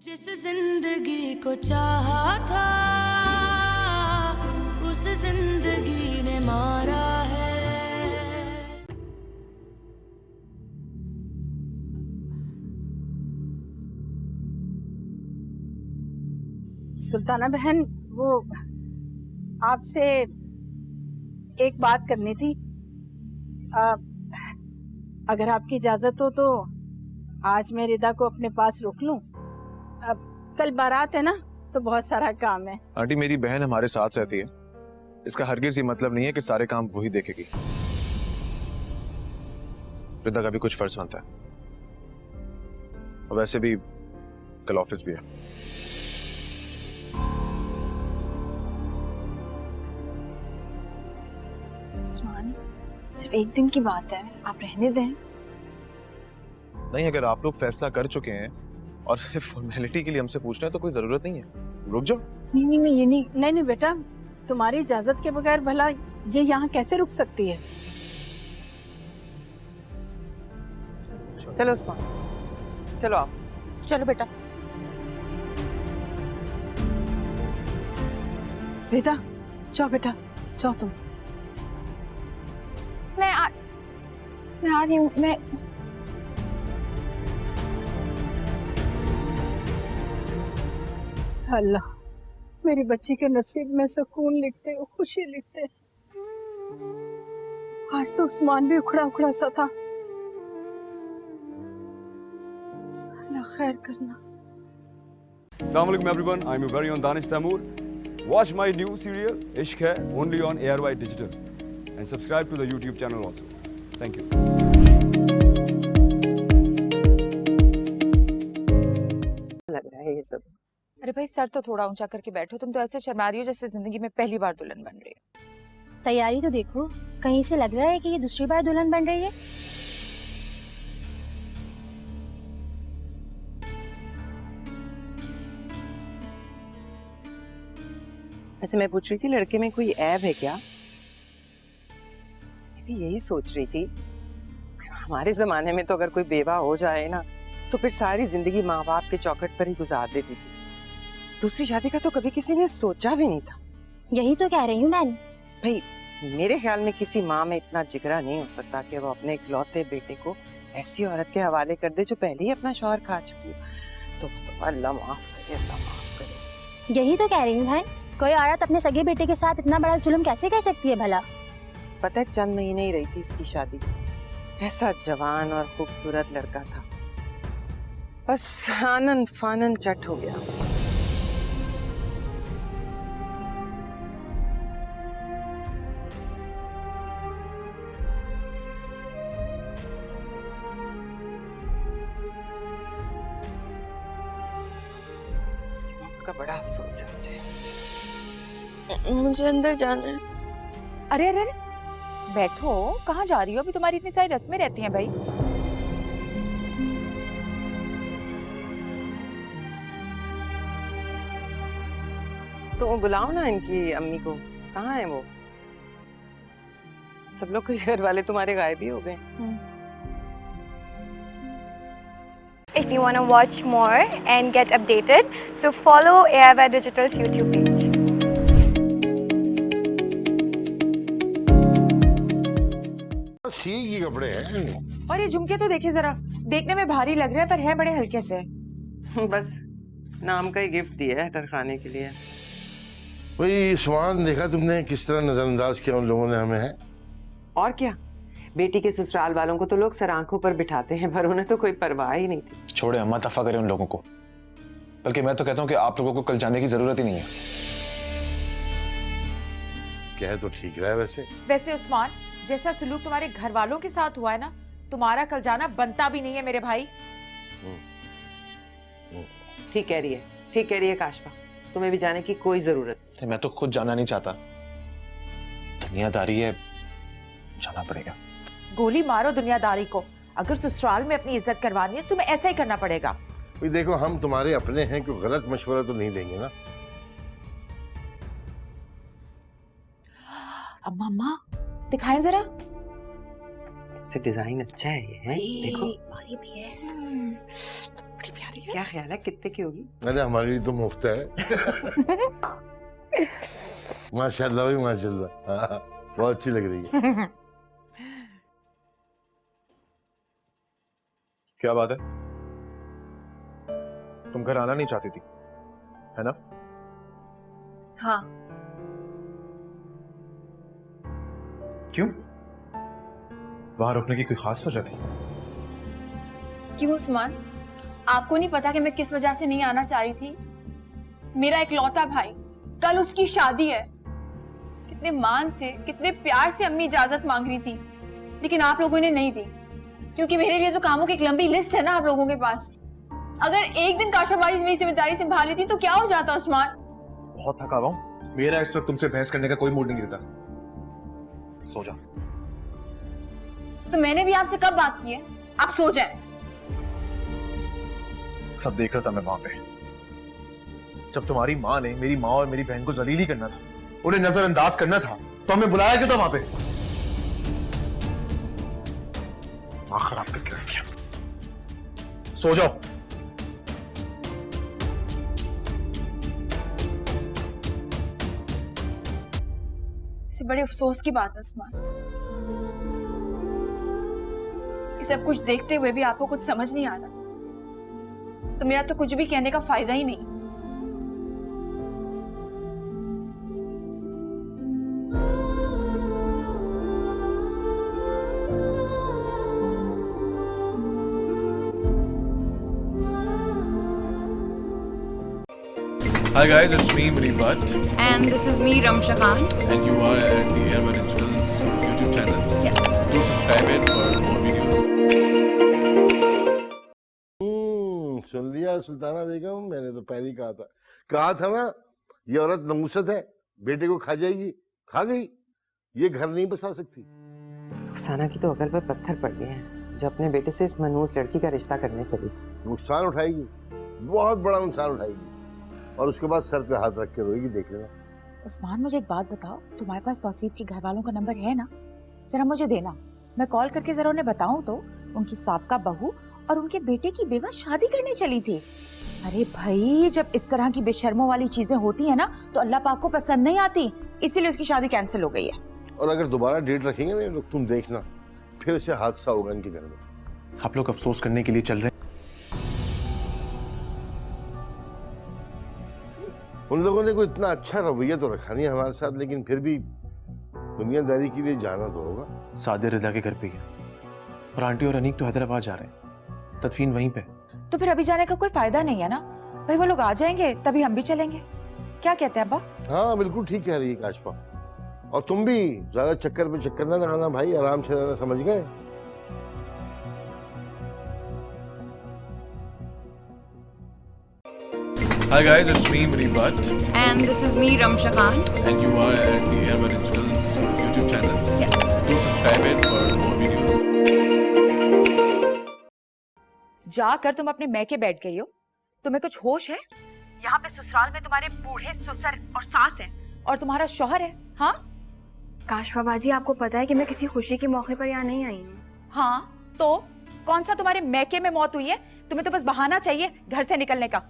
जिस जिंदगी को चाहा था उस जिंदगी ने मारा है। सुल्ताना बहन, वो आपसे एक बात करनी थी। अगर आपकी इजाजत हो तो आज मैं रिदा को अपने पास रोक लूं। कल बारात है ना, तो बहुत सारा काम है। आंटी, मेरी बहन हमारे साथ रहती है, इसका हरगिज ये मतलब नहीं है कि सारे काम वही देखेगी। रिदा का भी कुछ फर्ज बनता है, और वैसे भी कल ऑफिस भी है। उस्मान, सिर्फ एक दिन की बात है, आप रहने दें। नहीं, अगर आप लोग फैसला कर चुके हैं और सिर्फ फॉर्मेलिटी के लिए हमसे पूछ रहे हैं तो कोई जरूरत नहीं है। रुक जाओ। नहीं नहीं, ये नहीं बेटा, तुम्हारी इजाजत के बगैर भला ये यहाँ कैसे रुक सकती है? चलो उस्मान, चलो आप। चलो बेटा। रिदा, जाओ बेटा, जाओ तुम। मैं आ रही हूँ। मैं अल्लाह, मेरी बच्ची के नसीब में सुकून लिखते, खुशी लिखते। आज तो उस्मान भी उखड़ा उखड़ा सा था। अल्लाह खैर करना। Assalamu alaikum everyone, I'm your very own Danish Taimur. Watch my new serial Ishq Hai only on ARY Digital and subscribe to the YouTube channel also. Thank you. लग रहा है ये सब। अरे भाई, सर तो थोड़ा ऊंचा करके बैठो। तुम तो ऐसे शर्मा रही हो जैसे जिंदगी में पहली बार दुल्हन बन रही हो। तैयारी तो देखो, कहीं से लग रहा है कि ये दूसरी बार दुल्हन बन रही है। वैसे मैं पूछ रही थी, लड़के में कोई ऐब है क्या? मैं भी यही सोच रही थी। हमारे जमाने में तो अगर कोई बेवा हो जाए ना, तो फिर सारी जिंदगी माँ बाप के चौखट पर ही गुजार देती थी। दूसरी शादी का तो कभी किसी ने सोचा भी नहीं था। यही तो कह रही हूँ मैं। भाई, मेरे ख्याल में किसी माँ में इतना जिगरा नहीं हो सकता कि वो अपने इकलौते बेटे को ऐसी औरत के हवाले कर दे जो पहले ही अपना शौहर खा चुकी हो। तो अल्लाह माफ करे, अल्लाह माफ करे। यही तो कह रही हूँ भाई, कोई औरत अपने सगे बेटे के साथ इतना बड़ा जुल्म कैसे कर सकती है भला? पता है, चंद महीने ही रही थी इसकी शादी। ऐसा जवान और खूबसूरत लड़का था, बस आनन फानन चट हो गया। उसकी मौत का बड़ा अफसोस है मुझे अंदर जाना है। अरे अरे अरे, बैठो। कहाँ जा रही हो? अभी तुम्हारी इतनी सारी रस्में रहती हैं भाई। तो बुलाओ ना इनकी अम्मी को। कहाँ है वो? सब लोग के घर वाले तुम्हारे गायब ही हो गए। If you want to watch more and get updated, so follow ARY Digital's YouTube page. सी के कपड़े हैं। और ये झुमके तो देखे जरा, देखने में भारी लग रहे हैं पर है बड़े हल्के से। बस नाम का ही गिफ्ट दिया है टरखाने के लिए। वही सामान देखा तुमने किस तरह नजरअंदाज किया उन लोगों ने हमें, है? और क्या, बेटी के ससुराल वालों को तो लोग सर आंखों पर बिठाते हैं, पर उन्हें तो कोई परवाह ही नहीं थी। छोड़े अम्मा, तफा करें उन लोगों को। बल्कि मैं तो कहता हूँ कि आप लोगों को कल जाने की जरूरत ही नहीं है। कह तो ठीक रहा है वैसे। वैसे उस्मान, जैसा सलूक तुम्हारे घर वालों के साथ हुआ है ना, तुम्हारा कल जाना बनता भी नहीं है मेरे भाई। ठीक कह रही है, ठीक कह रही है काशफा, तुम्हें भी जाने की कोई जरूरत नहीं। मैं तो खुद जाना नहीं चाहता, दुनियादारी है, जाना पड़ेगा। गोली मारो दुनियादारी को। अगर ससुराल में अपनी इज्जत करवानी है तुम्हें ऐसा ही करना पड़ेगा। भाई देखो, हम तुम्हारे अपने हैं, कोई गलत मशवरा तो नहीं देंगे ना। अम्मा अम्मा, दिखाएं जरा। से डिजाइन अच्छा है ये, है? देखो। भारी भी है। बड़ी प्यारी है। क्या ख्याल है कितने की होगी? अरे हमारे लिए तो मुफ्त है। माशाल्लाह भाई माशाल्लाह। हाँ, बहुत अच्छी लग रही है। क्या बात है? तुम घर आना नहीं चाहती थी, है ना? हाँ। क्यों? वहां रुकने की कोई खास वजह थी? क्यों उस्मान? आपको नहीं पता कि मैं किस वजह से नहीं आना चाह रही थी? मेरा इकलौता भाई, कल उसकी शादी है। कितने मान से, कितने प्यार से अम्मी इजाजत मांग रही थी, लेकिन आप लोगों ने नहीं दी, क्योंकि मेरे लिए तो कामों की एक लंबी लिस्ट है ना आप लोगों के पास। अगर एक दिन काशफाबाजी मेरी जिम्मेदारी संभाल ली थी तो क्या हो जाता उस्मान? बहुत थका हुआ हूं। मेरा इस वक्त तुमसे बहस करने का कोई मूड नहीं रहता। सो जा। तो मैंने भी आपसे कब बात की है? आप सो जाएं। सब देख रहा था मैं वहां पे, जब तुम्हारी माँ ने मेरी माँ और मेरी बहन को जलील ही करना था, उन्हें नजरअंदाज करना था, तो हमें बुलाया क्यों था वहां पे? माँ खराब करके रख दिया। सो जाओ। इसे बड़े अफसोस की बात है उस्मान, कि सब कुछ देखते हुए भी आपको कुछ समझ नहीं आ रहा, तो मेरा तो कुछ भी कहने का फायदा ही नहीं। Hi guys, it's me Munib Bhatt And this is me, Ramsha Khan. and you are at the Airway Digital's YouTube channel. Yeah. Do subscribe it for more videos. सुन लिया सुल्ताना बेगम, मैंने तो पहले ही कहा था ना, ये औरत नमूसत है, बेटे को खा जाएगी। खा गई। ये घर नहीं बसा सकती। रुखसाना की तो अकल पर पत्थर पड़ गए हैं, जो अपने बेटे से इस मनहूस लड़की का रिश्ता करने चली थी। नुकसान उठाएगी, बहुत बड़ा नुकसान उठाएगी, और उसके बाद सर पे हाथ रख के रोएगी, देख लेना। उस्मान, मुझे एक बात बताओ, तुम्हारे पास तौसीफ के घर वालों का नंबर है ना? जरा मुझे देना, मैं कॉल करके जरा उन्हें बताऊं तो। उनकी साबका बहू और उनके बेटे की बेवा शादी करने चली थी। अरे भाई, जब इस तरह की बेशर्मों वाली चीजें होती है ना, तो अल्लाह पाक को पसंद नहीं आती, इसीलिए उसकी शादी कैंसिल हो गई है। और अगर दोबारा डेट रखेंगे ना लोग, तुम देखना, फिर से हादसा होगा इनके घर में। आप लोग अफसोस करने के लिए चल रहे हैं। उन लोगों ने कोई इतना अच्छा रवैया तो रखा नहीं हमारे साथ, लेकिन फिर भी दुनियादारी के लिए जाना तो होगा। सादिर रिदा के घर पे गया, और आंटी और अनीक तो हैदराबाद जा रहे हैं, तदफीन वहीं पे। तो फिर अभी जाने का कोई फायदा नहीं है ना भाई, वो लोग आ जाएंगे तभी हम भी चलेंगे। क्या कहते हैं अब्बा? हाँ बिल्कुल ठीक कह रही है काशफा, और तुम भी ज्यादा चक्कर पे चक्कर ना लगाना भाई, आराम से रहना, समझ गए? Hi guys, it's me Munib Bhatt And this is me, Ramsha Khan. and you are at the Airway Digital's YouTube channel. Yeah. Do subscribe it for more videos. जाकर तुम अपने मैके बैठ गई हो, तुम्हें कुछ होश है? यहाँ पे ससुराल में तुम्हारे बूढ़े ससुर और सास हैं, और तुम्हारा शौहर है। हाँ काशफा बाजी, आपको पता है कि मैं किसी खुशी के मौके पर यहाँ नहीं आई हूँ। हाँ, तो कौन सा तुम्हारे मैके में मौत हुई है? तुम्हें तो बस बहाना चाहिए घर से निकलने का।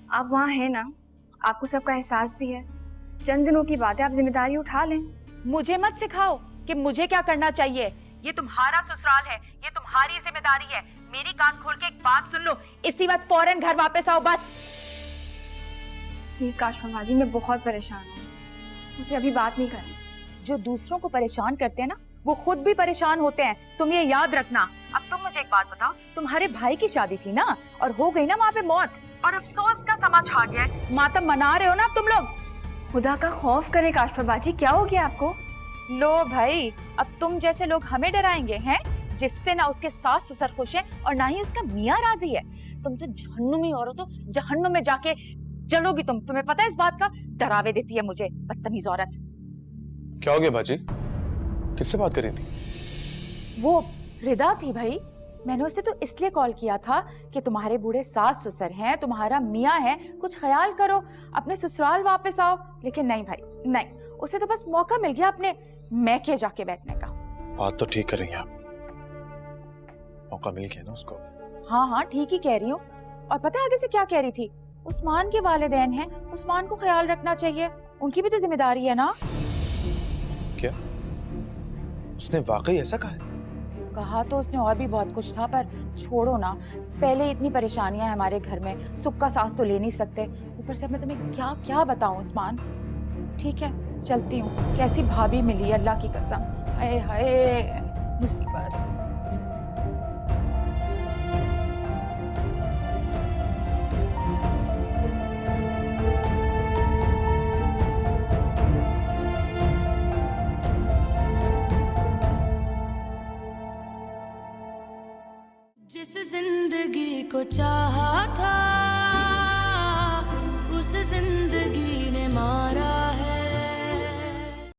आप वहाँ हैं ना, आपको सबका एहसास भी है। चंद दिनों की बात है, आप जिम्मेदारी उठा लें। मुझे मत सिखाओ कि मुझे क्या करना चाहिए। ये तुम्हारा ससुराल है, ये तुम्हारी जिम्मेदारी है। मेरी कान खोल के एक बात सुन लो, इसी वक्त फौरन घर वापस आओ बस। प्लीज काशफा बाजी, मैं बहुत परेशान हूँ, मुझे अभी बात नहीं करनी। जो दूसरों को परेशान करते हैं ना, वो खुद भी परेशान होते हैं, तुम ये याद रखना। अब तुम मुझे एक बात बताओ, तुम्हारे भाई की शादी थी ना, और हो गई ना वहाँ पे मौत, और अफसोस का समा छा गया है। मातम मना रहे हो ना अब तुम लोग? खुदा का खौफ करे काशफा बाजी, क्या हो गया आपको? लो भाई, अब तुम जैसे लोग हमें डराएंगे हैं, जिससे ना उसके सास ससुर खुश है और ना ही उसका मियाँ राजी है। तुम तो जहन्नुमी औरत हो, जहन्नुम में जाके जलोगी तुम। तुम्हें पता है इस बात का? डरावे देती है मुझे, बदतमीज औरत। क्या हो गया बाजी? किससे बात कर रही थी? वो रिदा थी भाई। मैंने उसे तो इसलिए कॉल किया था कि तुम्हारे बूढ़े सास ससुर हैं, तुम्हारा मियाँ है, कुछ ख्याल करो, अपने ससुराल वापस आओ। लेकिन नहीं भाई, नहीं, उसे तो बस मौका मिल गया अपने मैके जाके बैठने का। बात तो ठीक कर रही हैं आप, मौका मिल गया ना उसको। हाँ हाँ, ठीक ही कह रही हूँ। और पता है आगे से क्या कह रही थी? उस्मान के वालिदैन हैं, उस्मान को ख्याल रखना चाहिए, उनकी भी तो जिम्मेदारी है ना। क्या उसने वाकई ऐसा कहा है? कहा तो उसने और भी बहुत कुछ था, पर छोड़ो ना। पहले इतनी परेशानियां हैं हमारे घर में, सुख का सांस तो ले नहीं सकते, ऊपर से मैं तुम्हें क्या क्या बताऊं उस्मान। ठीक है चलती हूँ। कैसी भाभी मिली, अल्लाह की कसम, हाय हाय मुसीबत। जिस जिंदगी को चाहा था उस जिंदगी ने मारा